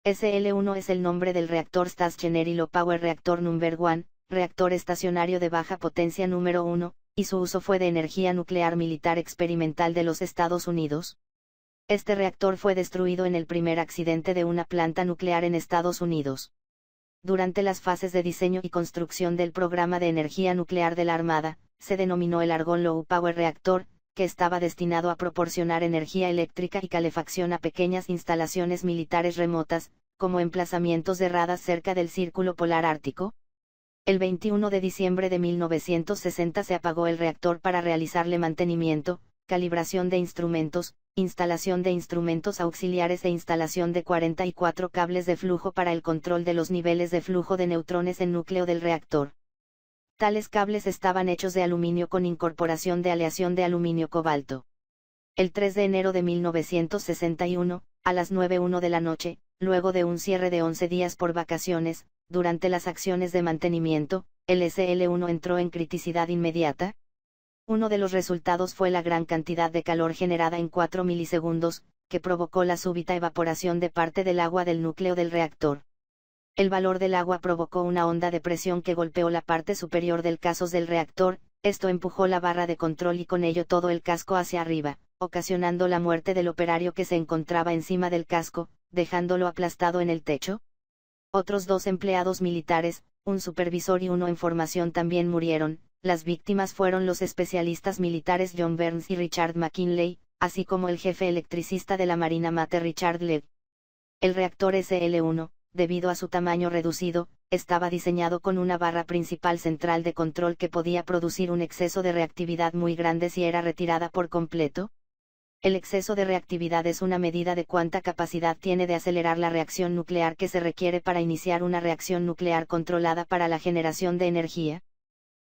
SL-1 es el nombre del reactor Stationary Low Power Reactor No. 1, reactor estacionario de baja potencia número 1, y su uso fue de energía nuclear militar experimental de los Estados Unidos. Este reactor fue destruido en el primer accidente de una planta nuclear en Estados Unidos. Durante las fases de diseño y construcción del programa de energía nuclear de la Armada, se denominó el Argonne Low Power Reactor, que estaba destinado a proporcionar energía eléctrica y calefacción a pequeñas instalaciones militares remotas, como emplazamientos de radares cerca del Círculo Polar Ártico. El 21 de diciembre de 1960 se apagó el reactor para realizarle mantenimiento, calibración de instrumentos, instalación de instrumentos auxiliares e instalación de 44 cables de flujo para el control de los niveles de flujo de neutrones en núcleo del reactor. Tales cables estaban hechos de aluminio con incorporación de aleación de aluminio-cobalto. El 3 de enero de 1961, a las 9:01 de la noche, luego de un cierre de 11 días por vacaciones, durante las acciones de mantenimiento, el SL-1 entró en criticidad inmediata. Uno de los resultados fue la gran cantidad de calor generada en 4 milisegundos, que provocó la súbita evaporación de parte del agua del núcleo del reactor. El valor del agua provocó una onda de presión que golpeó la parte superior del casos del reactor, esto empujó la barra de control y con ello todo el casco hacia arriba, ocasionando la muerte del operario que se encontraba encima del casco, dejándolo aplastado en el techo. Otros 2 empleados militares, un supervisor y uno en formación también murieron. Las víctimas fueron los especialistas militares John Burns y Richard McKinley, así como el jefe electricista de la Marina Mate Richard Lev. El reactor SL-1, debido a su tamaño reducido, estaba diseñado con una barra principal central de control que podía producir un exceso de reactividad muy grande si era retirada por completo. El exceso de reactividad es una medida de cuánta capacidad tiene de acelerar la reacción nuclear que se requiere para iniciar una reacción nuclear controlada para la generación de energía.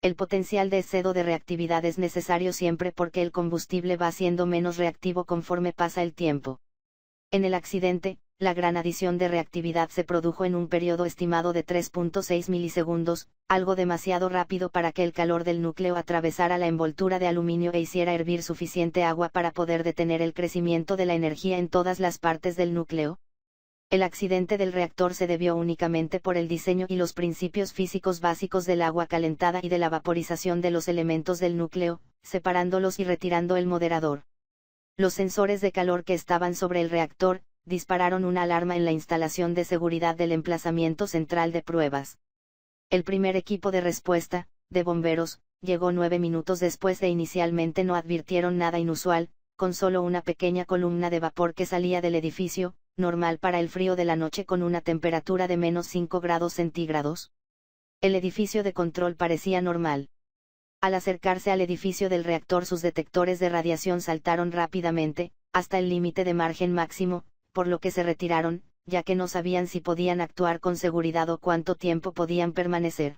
El potencial de exceso de reactividad es necesario siempre porque el combustible va siendo menos reactivo conforme pasa el tiempo. En el accidente, la gran adición de reactividad se produjo en un periodo estimado de 3.6 milisegundos, algo demasiado rápido para que el calor del núcleo atravesara la envoltura de aluminio e hiciera hervir suficiente agua para poder detener el crecimiento de la energía en todas las partes del núcleo. El accidente del reactor se debió únicamente por el diseño y los principios físicos básicos del agua calentada y de la vaporización de los elementos del núcleo, separándolos y retirando el moderador. Los sensores de calor que estaban sobre el reactor, dispararon una alarma en la instalación de seguridad del emplazamiento central de pruebas. El primer equipo de respuesta, de bomberos, llegó 9 minutos después e inicialmente no advirtieron nada inusual, con solo una pequeña columna de vapor que salía del edificio, normal para el frío de la noche con una temperatura de -5 grados centígrados. El edificio de control parecía normal. Al acercarse al edificio del reactor sus detectores de radiación saltaron rápidamente, hasta el límite de margen máximo, por lo que se retiraron, ya que no sabían si podían actuar con seguridad o cuánto tiempo podían permanecer.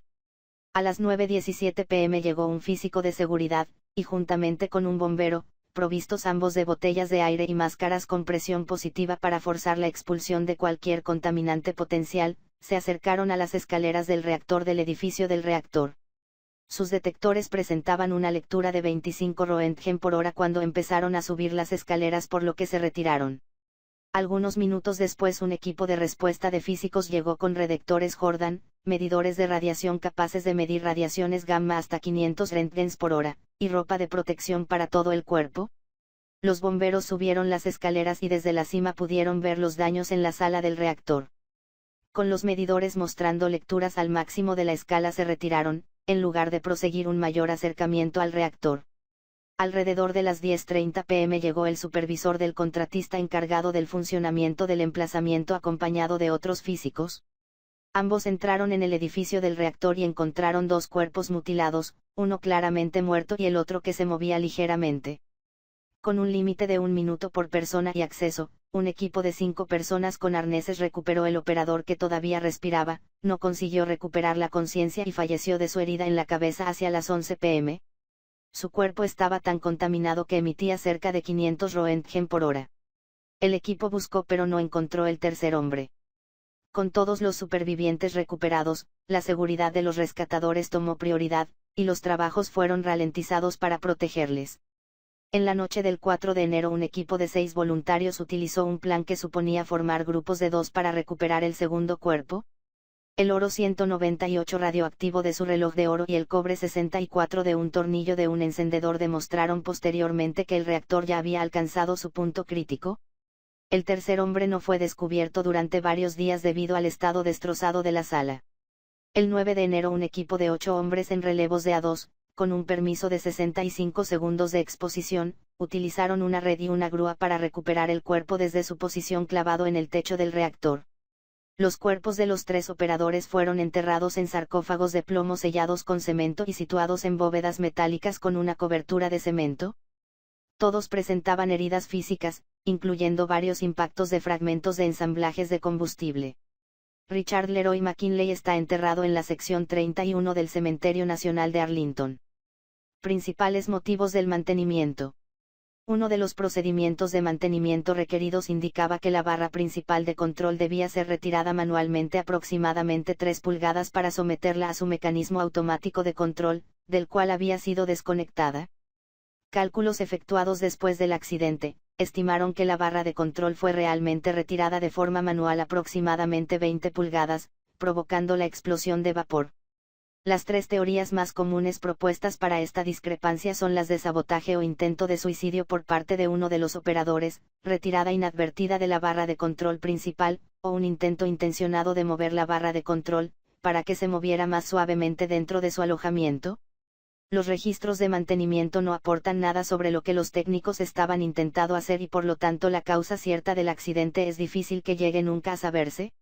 A las 9:17 p.m. llegó un físico de seguridad, y juntamente con un bombero, provistos ambos de botellas de aire y máscaras con presión positiva para forzar la expulsión de cualquier contaminante potencial, se acercaron a las escaleras del reactor del edificio del reactor. Sus detectores presentaban una lectura de 25 Roentgen por hora cuando empezaron a subir las escaleras, por lo que se retiraron. Algunos minutos después un equipo de respuesta de físicos llegó con redectores Jordan, medidores de radiación capaces de medir radiaciones gamma hasta 500 Röntgens por hora, y ropa de protección para todo el cuerpo. Los bomberos subieron las escaleras y desde la cima pudieron ver los daños en la sala del reactor. Con los medidores mostrando lecturas al máximo de la escala se retiraron, en lugar de proseguir un mayor acercamiento al reactor. Alrededor de las 10:30 p.m. llegó el supervisor del contratista encargado del funcionamiento del emplazamiento acompañado de otros físicos. Ambos entraron en el edificio del reactor y encontraron 2 cuerpos mutilados, uno claramente muerto y el otro que se movía ligeramente. Con un límite de 1 minuto por persona y acceso, un equipo de 5 personas con arneses recuperó el operador que todavía respiraba, no consiguió recuperar la conciencia y falleció de su herida en la cabeza hacia las 11 p.m. Su cuerpo estaba tan contaminado que emitía cerca de 500 Roentgen por hora. El equipo buscó pero no encontró el tercer hombre. Con todos los supervivientes recuperados, la seguridad de los rescatadores tomó prioridad, y los trabajos fueron ralentizados para protegerles. En la noche del 4 de enero un equipo de 6 voluntarios utilizó un plan que suponía formar grupos de 2 para recuperar el segundo cuerpo. El oro 198 radioactivo de su reloj de oro y el cobre 64 de un tornillo de un encendedor demostraron posteriormente que el reactor ya había alcanzado su punto crítico. El tercer hombre no fue descubierto durante varios días debido al estado destrozado de la sala. El 9 de enero un equipo de 8 hombres en relevos de A2, con un permiso de 65 segundos de exposición, utilizaron una red y una grúa para recuperar el cuerpo desde su posición clavado en el techo del reactor. Los cuerpos de los 3 operadores fueron enterrados en sarcófagos de plomo sellados con cemento y situados en bóvedas metálicas con una cobertura de cemento. Todos presentaban heridas físicas, incluyendo varios impactos de fragmentos de ensamblajes de combustible. Richard Leroy McKinley está enterrado en la sección 31 del Cementerio Nacional de Arlington. Principales motivos del mantenimiento. Uno de los procedimientos de mantenimiento requeridos indicaba que la barra principal de control debía ser retirada manualmente aproximadamente 3 pulgadas para someterla a su mecanismo automático de control, del cual había sido desconectada. Cálculos efectuados después del accidente estimaron que la barra de control fue realmente retirada de forma manual aproximadamente 20 pulgadas, provocando la explosión de vapor. Las 3 teorías más comunes propuestas para esta discrepancia son las de sabotaje o intento de suicidio por parte de uno de los operadores, retirada inadvertida de la barra de control principal, o un intento intencionado de mover la barra de control, para que se moviera más suavemente dentro de su alojamiento. Los registros de mantenimiento no aportan nada sobre lo que los técnicos estaban intentando hacer y por lo tanto la causa cierta del accidente es difícil que llegue nunca a saberse.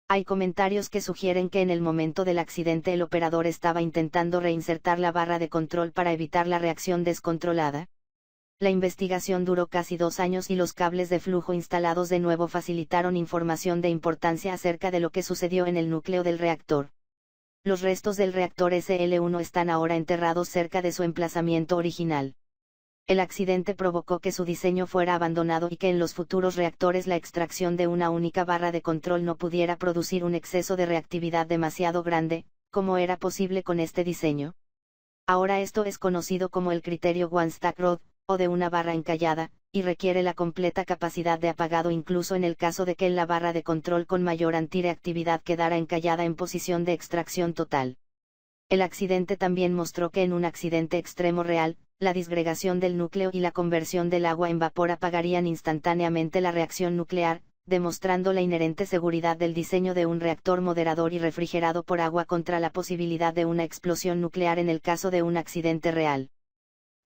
Hay comentarios que sugieren que en el momento del accidente el operador estaba intentando reinsertar la barra de control para evitar la reacción descontrolada. La investigación duró casi 2 años y los cables de flujo instalados de nuevo facilitaron información de importancia acerca de lo que sucedió en el núcleo del reactor. Los restos del reactor SL-1 están ahora enterrados cerca de su emplazamiento original. El accidente provocó que su diseño fuera abandonado y que en los futuros reactores la extracción de una única barra de control no pudiera producir un exceso de reactividad demasiado grande, como era posible con este diseño. Ahora esto es conocido como el criterio One Stack Rod, o de una barra encallada, y requiere la completa capacidad de apagado incluso en el caso de que la barra de control con mayor antireactividad quedara encallada en posición de extracción total. El accidente también mostró que en un accidente extremo real, la disgregación del núcleo y la conversión del agua en vapor apagarían instantáneamente la reacción nuclear, demostrando la inherente seguridad del diseño de un reactor moderador y refrigerado por agua contra la posibilidad de una explosión nuclear en el caso de un accidente real.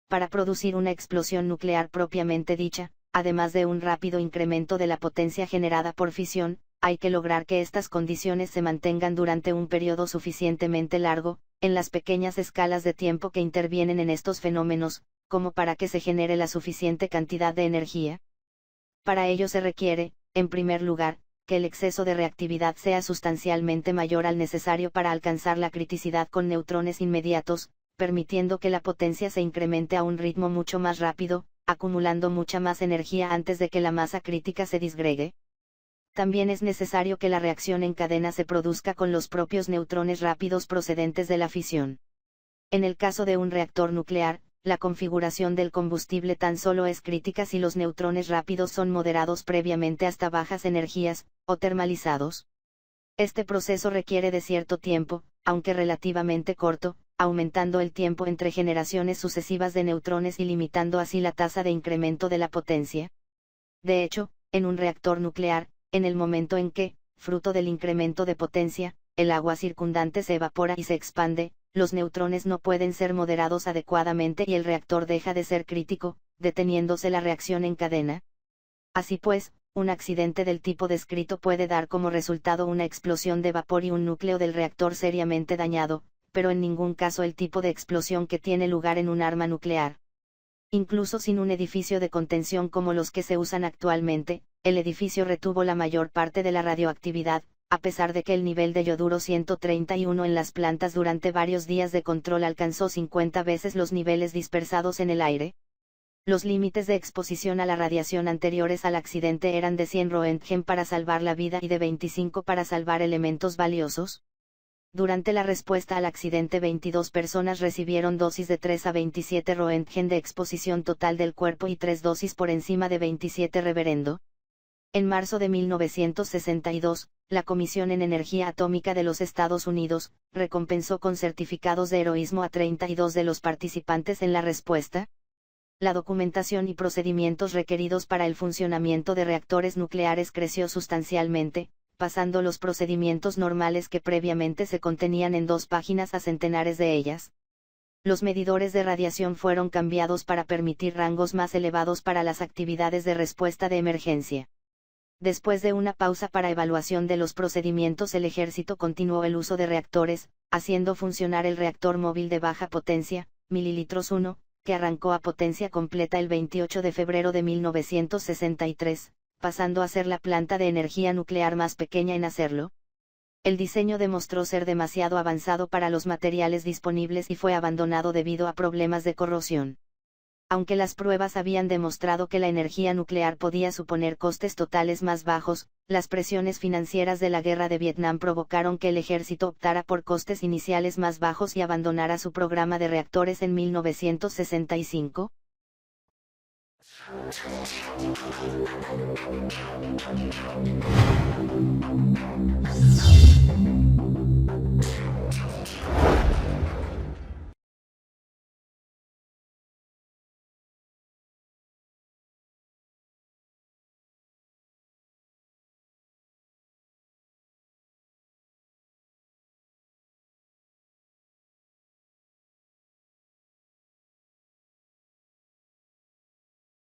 Para producir una explosión nuclear propiamente dicha, además de un rápido incremento de la potencia generada por fisión, hay que lograr que estas condiciones se mantengan durante un periodo suficientemente largo, en las pequeñas escalas de tiempo que intervienen en estos fenómenos, como para que se genere la suficiente cantidad de energía. Para ello se requiere, en primer lugar, que el exceso de reactividad sea sustancialmente mayor al necesario para alcanzar la criticidad con neutrones inmediatos, permitiendo que la potencia se incremente a un ritmo mucho más rápido, acumulando mucha más energía antes de que la masa crítica se disgregue. También es necesario que la reacción en cadena se produzca con los propios neutrones rápidos procedentes de la fisión. En el caso de un reactor nuclear, la configuración del combustible tan solo es crítica si los neutrones rápidos son moderados previamente hasta bajas energías, o termalizados. Este proceso requiere de cierto tiempo, aunque relativamente corto, aumentando el tiempo entre generaciones sucesivas de neutrones y limitando así la tasa de incremento de la potencia. De hecho, en un reactor nuclear, en el momento en que, fruto del incremento de potencia, el agua circundante se evapora y se expande, los neutrones no pueden ser moderados adecuadamente y el reactor deja de ser crítico, deteniéndose la reacción en cadena. Así pues, un accidente del tipo descrito puede dar como resultado una explosión de vapor y un núcleo del reactor seriamente dañado, pero en ningún caso el tipo de explosión que tiene lugar en un arma nuclear. Incluso sin un edificio de contención como los que se usan actualmente, el edificio retuvo la mayor parte de la radioactividad, a pesar de que el nivel de yoduro 131 en las plantas durante varios días de control alcanzó 50 veces los niveles dispersados en el aire. Los límites de exposición a la radiación anteriores al accidente eran de 100 Röntgen para salvar la vida y de 25 para salvar elementos valiosos. Durante la respuesta al accidente 22 personas recibieron dosis de 3 a 27 Roentgen de exposición total del cuerpo y 3 dosis por encima de 27 reverendo. En marzo de 1962, la Comisión en Energía Atómica de los Estados Unidos, recompensó con certificados de heroísmo a 32 de los participantes en la respuesta. La documentación y procedimientos requeridos para el funcionamiento de reactores nucleares creció sustancialmente, pasando los procedimientos normales que previamente se contenían en 2 páginas a centenares de ellas. Los medidores de radiación fueron cambiados para permitir rangos más elevados para las actividades de respuesta de emergencia. Después de una pausa para evaluación de los procedimientos, el ejército continuó el uso de reactores, haciendo funcionar el reactor móvil de baja potencia, ml-1, que arrancó a potencia completa el 28 de febrero de 1963, pasando a ser la planta de energía nuclear más pequeña en hacerlo. El diseño demostró ser demasiado avanzado para los materiales disponibles y fue abandonado debido a problemas de corrosión. Aunque las pruebas habían demostrado que la energía nuclear podía suponer costes totales más bajos, las presiones financieras de la guerra de Vietnam provocaron que el ejército optara por costes iniciales más bajos y abandonara su programa de reactores en 1965.